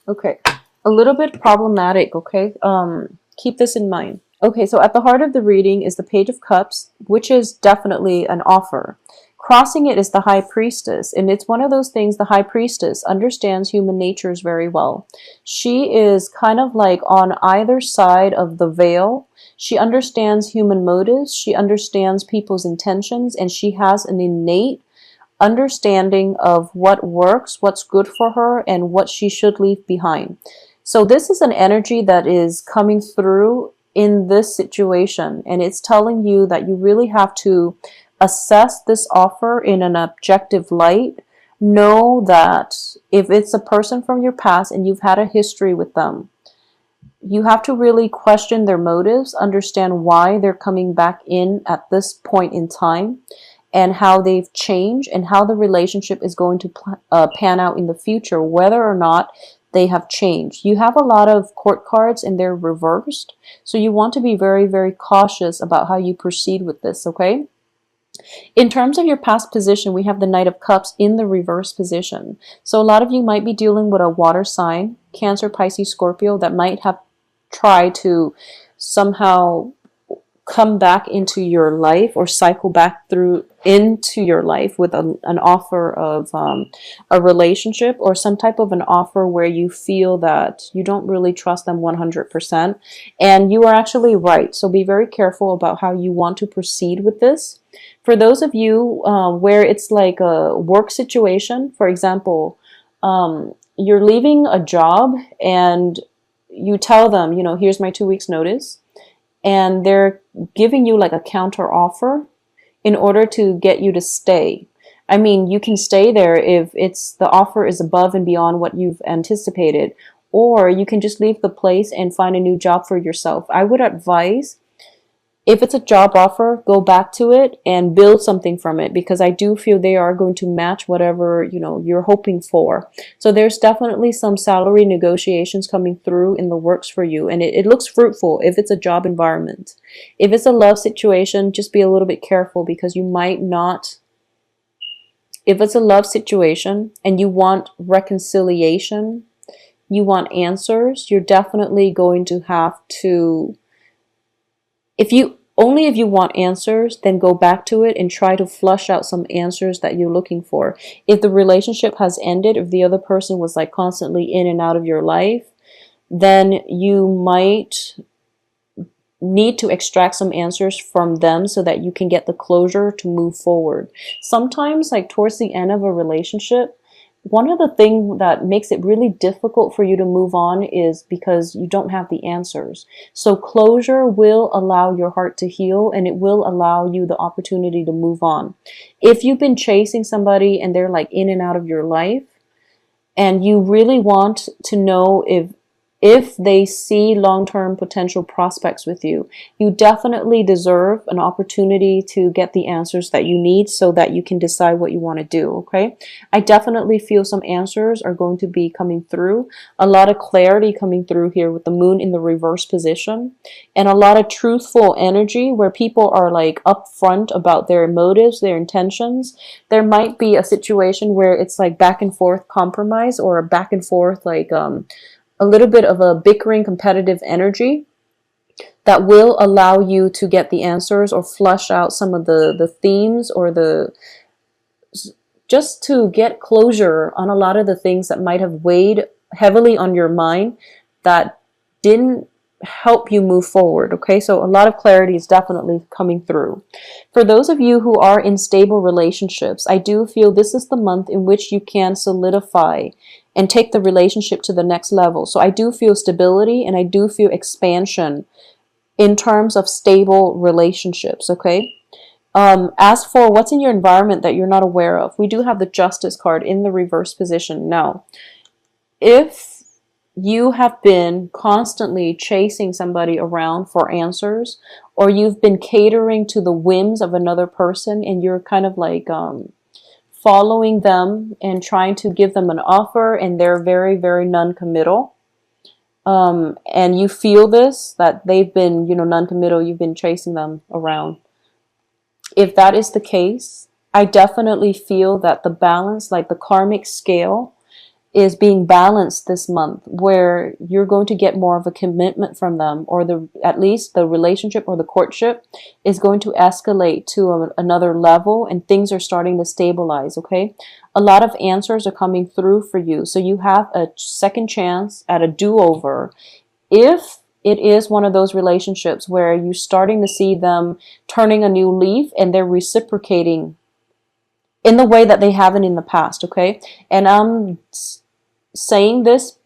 Okay, a little bit problematic, okay? Keep this in mind. Okay, so at the heart of the reading is the Page of Cups, which is definitely an offer. Crossing it is the High Priestess, and it's one of those things. The High Priestess understands human natures very well. She is kind of like on either side of the veil. She understands human motives, she understands people's intentions, and she has an innate understanding of what works, what's good for her, and what she should leave behind. So this is an energy that is coming through in this situation, and it's telling you that you really have to assess this offer in an objective light. Know that if it's a person from your past and you've had a history with them, you have to really question their motives, understand why they're coming back in at this point in time, and how they've changed and how the relationship is going to pan out in the future, whether or not they have changed. You have a lot of court cards and they're reversed, so you want to be very, very cautious about how you proceed with this, okay? In terms of your past position, we have the Knight of Cups in the reverse position. So a lot of you might be dealing with a water sign, Cancer, Pisces, Scorpio, that might have tried to somehow come back into your life or cycle back through into your life with an offer of a relationship or some type of an offer where you feel that you don't really trust them 100%, and you are actually right. So be very careful about how you want to proceed with this. For those of you where it's like a work situation, for example, you're leaving a job and you tell them, you know, here's my 2 weeks notice, and they're giving you like a counter offer in order to get you to stay. I mean, you can stay there if it's the offer is above and beyond what you've anticipated, or you can just leave the place and find a new job for yourself. I would advise, if it's a job offer, go back to it and build something from it, because I do feel they are going to match whatever, you know, you're hoping for. So there's definitely some salary negotiations coming through in the works for you, and it looks fruitful if it's a job environment. If it's a love situation, just be a little bit careful, because you might not. If it's a love situation and you want reconciliation, you want answers, you're definitely going to have to, if you want answers, then go back to it and try to flush out some answers that you're looking for. If the relationship has ended, if the other person was like constantly in and out of your life, then you might need to extract some answers from them so that you can get the closure to move forward. Sometimes, like towards the end of a relationship, one of the things that makes it really difficult for you to move on is because you don't have the answers. So closure will allow your heart to heal, and it will allow you the opportunity to move on. If you've been chasing somebody and they're like in and out of your life, and you really want to know if they see long-term potential prospects with you, you definitely deserve an opportunity to get the answers that you need so that you can decide what you want to do, okay? I definitely feel some answers are going to be coming through, a lot of clarity coming through here with the moon in the reverse position, and a lot of truthful energy where people are like upfront about their motives, their intentions. There might be a situation where it's like back and forth compromise, or a back and forth like a little bit of a bickering competitive energy that will allow you to get the answers or flush out some of the themes, or the just to get closure on a lot of the things that might have weighed heavily on your mind that didn't help you move forward, okay? So a lot of clarity is definitely coming through. For those of you who are in stable relationships, I do feel this is the month in which you can solidify and take the relationship to the next level. So I do feel stability, and I do feel expansion in terms of stable relationships, okay? As for what's in your environment that you're not aware of, we do have the Justice card in the reverse position. Now, if you have been constantly chasing somebody around for answers, or you've been catering to the whims of another person, and you're kind of like following them and trying to give them an offer, and they're very, very non-committal, and you feel this, that they've been, you know, non-committal, you've been chasing them around. If that is the case, I definitely feel that the balance, like the karmic scale, is being balanced this month, where you're going to get more of a commitment from them, or at least the relationship or the courtship is going to escalate to another level, and things are starting to stabilize. Okay, a lot of answers are coming through for you, so you have a second chance at a do-over if it is one of those relationships where you're starting to see them turning a new leaf and they're reciprocating in the way that they haven't in the past. Okay, and I'm saying this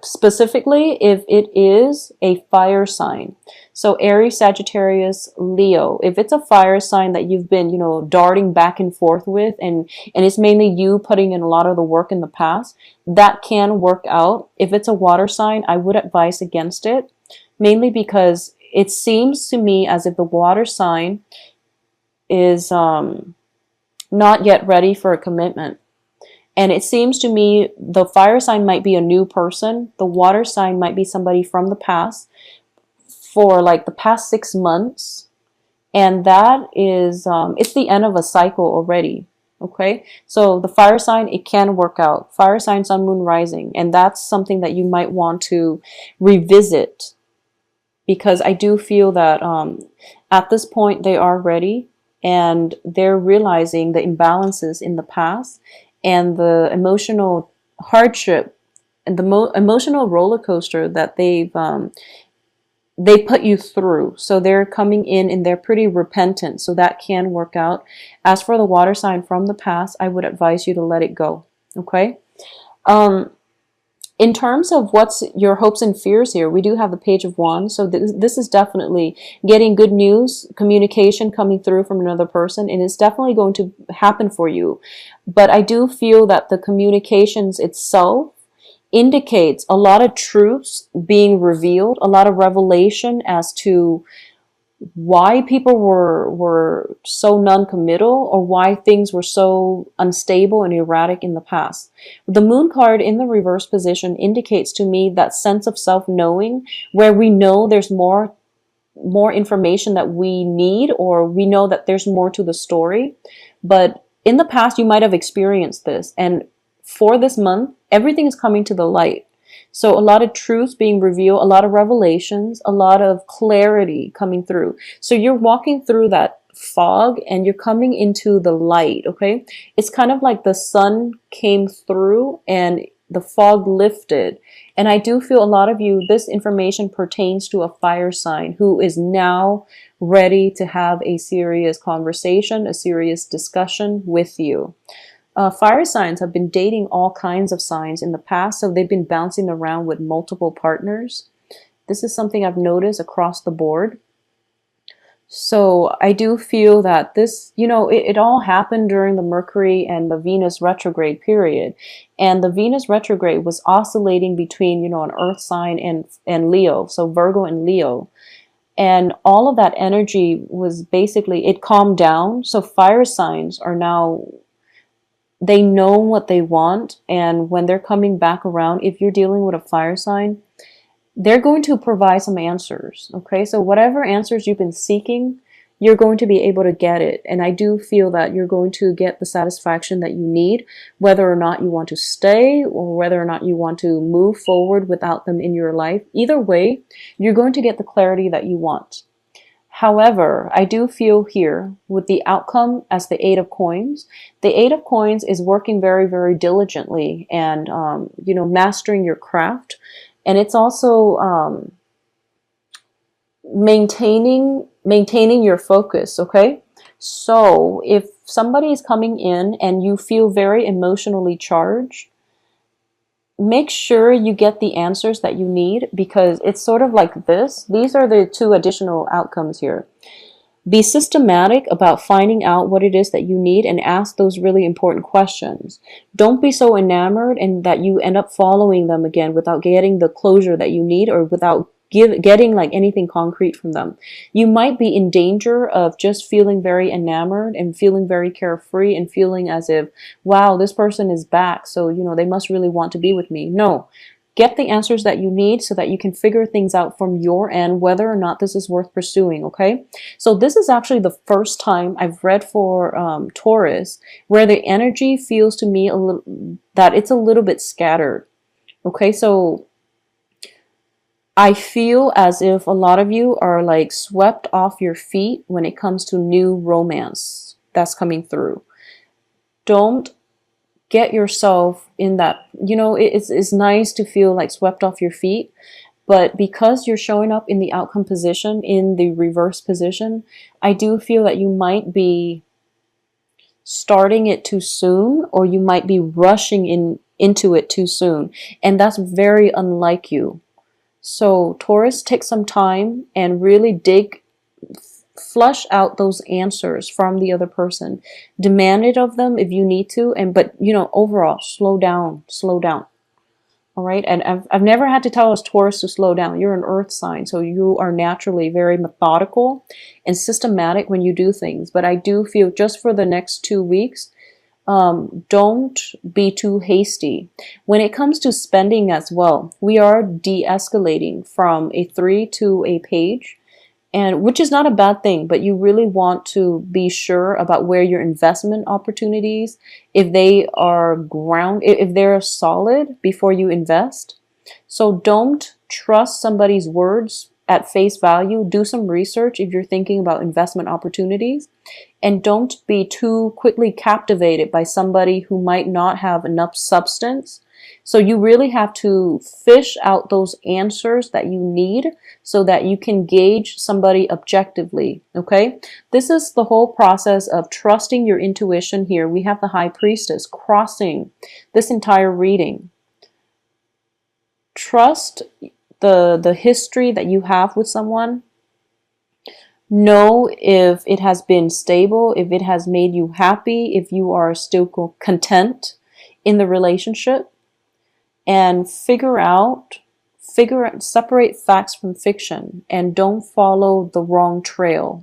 specifically if it is a fire sign. So Aries, Sagittarius, Leo, if it's a fire sign that you've been, darting back and forth with, and it's mainly you putting in a lot of the work in the past, that can work out. If it's a water sign, I would advise against it, mainly because it seems to me as if the water sign is not yet ready for a commitment. And it seems to me the fire sign might be a new person. The water sign might be somebody from the past for like the past 6 months. And that is, it's the end of a cycle already. Okay. So the fire sign, it can work out. Fire sign, sun, moon, rising. And that's something that you might want to revisit, because I do feel that at this point they are ready and they're realizing the imbalances in the past and the emotional hardship and the emotional roller coaster that they put you through. So they're coming in and they're pretty repentant. So that can work out. As for the water sign from the past, I would advise you to let it go. Okay. In terms of what's your hopes and fears here, we do have the Page of Wands. So this is definitely getting good news, communication coming through from another person, and it's definitely going to happen for you. But I do feel that the communications itself indicates a lot of truths being revealed, a lot of revelation as to why people were so non-committal, or why things were so unstable and erratic in the past. The Moon card in the reverse position indicates to me that sense of self-knowing, where we know there's more information that we need, or we know that there's more to the story. But in the past, you might have experienced this, and for this month, everything is coming to the light. So a lot of truths being revealed, a lot of revelations, a lot of clarity coming through. So you're walking through that fog and you're coming into the light, okay? It's kind of like the sun came through and the fog lifted. And I do feel a lot of you, this information pertains to a fire sign who is now ready to have a serious conversation, a serious discussion with you. Fire signs have been dating all kinds of signs in the past, so they've been bouncing around with multiple partners. This is something I've noticed across the board. So I do feel that this, it all happened during the Mercury and the Venus retrograde period. And the Venus retrograde was oscillating between, an earth sign and Leo, so Virgo and Leo. And all of that energy was basically, it calmed down. So fire signs are now, they know what they want, and when they're coming back around, if you're dealing with a fire sign, they're going to provide some answers. Okay, so whatever answers you've been seeking, you're going to be able to get it. And I do feel that you're going to get the satisfaction that you need, whether or not you want to stay or whether or not you want to move forward without them in your life. Either way, you're going to get the clarity that you want. However, I do feel here with the outcome as the Eight of Coins, the Eight of Coins is working very, very diligently and, mastering your craft. And it's also maintaining your focus, okay? So if somebody is coming in and you feel very emotionally charged, make sure you get the answers that you need, because it's sort of like this. These are the two additional outcomes here. Be systematic about finding out what it is that you need and ask those really important questions. Don't be so enamored and that you end up following them again without getting the closure that you need, or without getting like anything concrete from them. You might be in danger of just feeling very enamored and feeling very carefree and feeling as if, wow, this person is back, so they must really want to be with me. No, Get the answers that you need so that you can figure things out from your end, whether or not this is worth pursuing, okay? So this is actually the first time I've read for Taurus where the energy feels to me a little that it's a little bit scattered, okay? So I feel as if a lot of you are like swept off your feet when it comes to new romance that's coming through. Don't get yourself in that, it's nice to feel like swept off your feet, but because you're showing up in the outcome position, in the reverse position, I do feel that you might be starting it too soon, or you might be rushing into it too soon, and that's very unlike you. So Taurus, take some time and really flush out those answers from the other person. Demand it of them if you need to, but overall, slow down, slow down. All right, and I've never had to tell us Taurus to slow down. You're an earth sign, so you are naturally very methodical and systematic when you do things. But I do feel just for the next 2 weeks, don't be too hasty. When it comes to spending as well, we are de-escalating from a 3 to a page, and which is not a bad thing, but you really want to be sure about where your investment opportunities, if they are if they're solid before you invest. So don't trust somebody's words at face value. Do some research if you're thinking about investment opportunities, and don't be too quickly captivated by somebody who might not have enough substance. So you really have to fish out those answers that you need so that you can gauge somebody objectively, okay? This is the whole process of trusting your intuition here. We have the High Priestess crossing this entire reading. Trust the history that you have with someone. Know if it has been stable, if it has made you happy, if you are still content in the relationship. And separate facts from fiction, and don't follow the wrong trail.